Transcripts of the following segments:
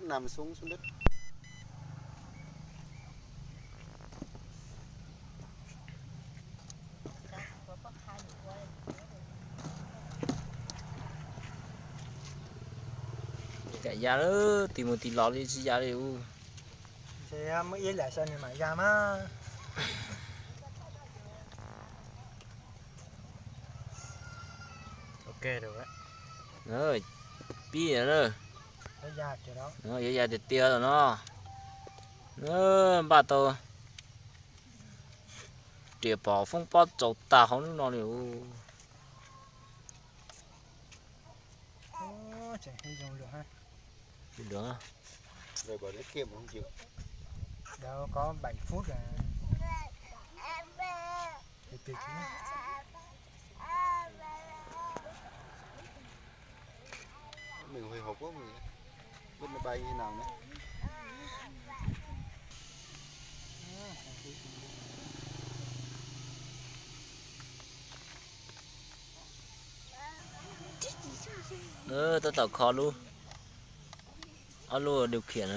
nằm xuống đất. Chạy ra đó tìm một tí lò đi chỉ ra đi. Sẽ mới yên lại sao nhưng mà ra má. Ok được đấy. Rồi pi nữa. Thấy ra chưa đó. Nó vậy ra thì tia rồi nó. Nó ba tô. Địa bảo phong bao trâu ta không nó liệu. Chẳng hay dùng được ha. Được. Rồi bỏ cái kiềm không chịu. Đâu có 7 phút là thì mình hồi hộp quá mình biết nó bay như nào nữa. Tao tao khó luôn. Alo điều khiển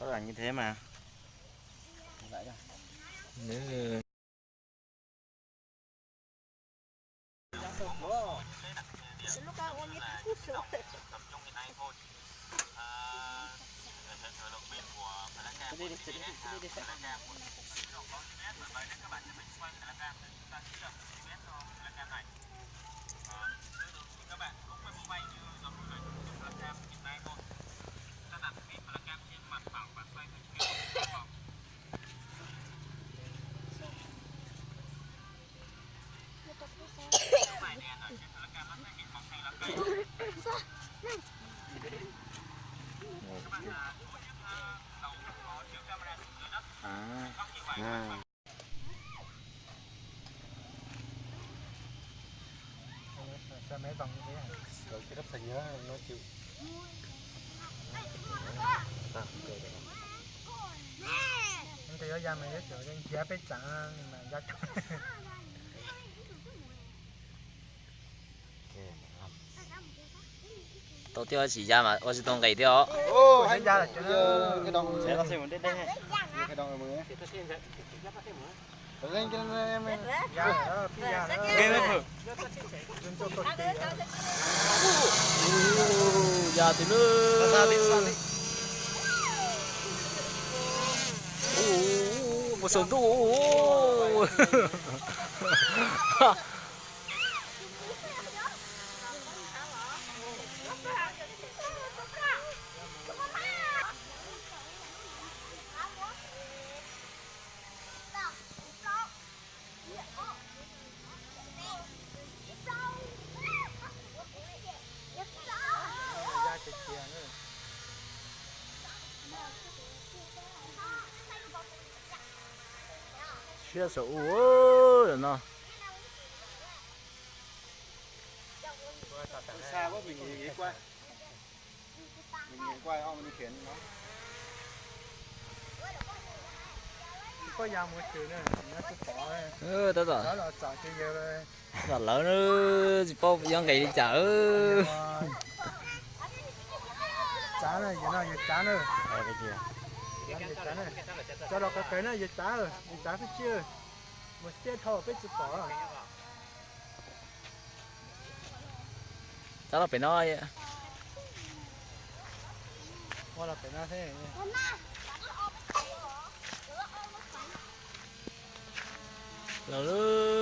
Có là như thế mà. nữa. sao mấy vòng như thế hả? Rồi cái đất thành nhớ nó chịu. Anh thấy ở ra mày hết rồi, anh giá biết chẳng mà giá Tao theo chỉ ra mà ở trong cái theo. Ô, anh ra là bây cho giờ cái đồng Sẽ nó xem một đây đây. cái đồng này mới. Rồi lên cái em ra đó, phi ra đó. Game ấy thử. Đừng cho tôi tí đó. Ra từ nữa. Ra đi. Một số đủ. Ra từ kia nữa. Chia sổ rồi nó. xa quá mình nghĩ qua. Mình nghĩ qua ông điều khiển nó. Có ra một chữ nữa, nó sẽ bỏ đấy. Tao Đó tao. là chọn cái giờ đây. Là lỡ nữa chỉ bao dân ngày đi chợ. Chán rồi, giờ nào giờ chán rồi. Đây cái kia. Chán rồi. Cho nó cái này giờ chán rồi, giờ chán phải chưa? Một xe thầu phải chụp bỏ. Tao là phải nói. Qua là phải nói thế. Lỡ nữa.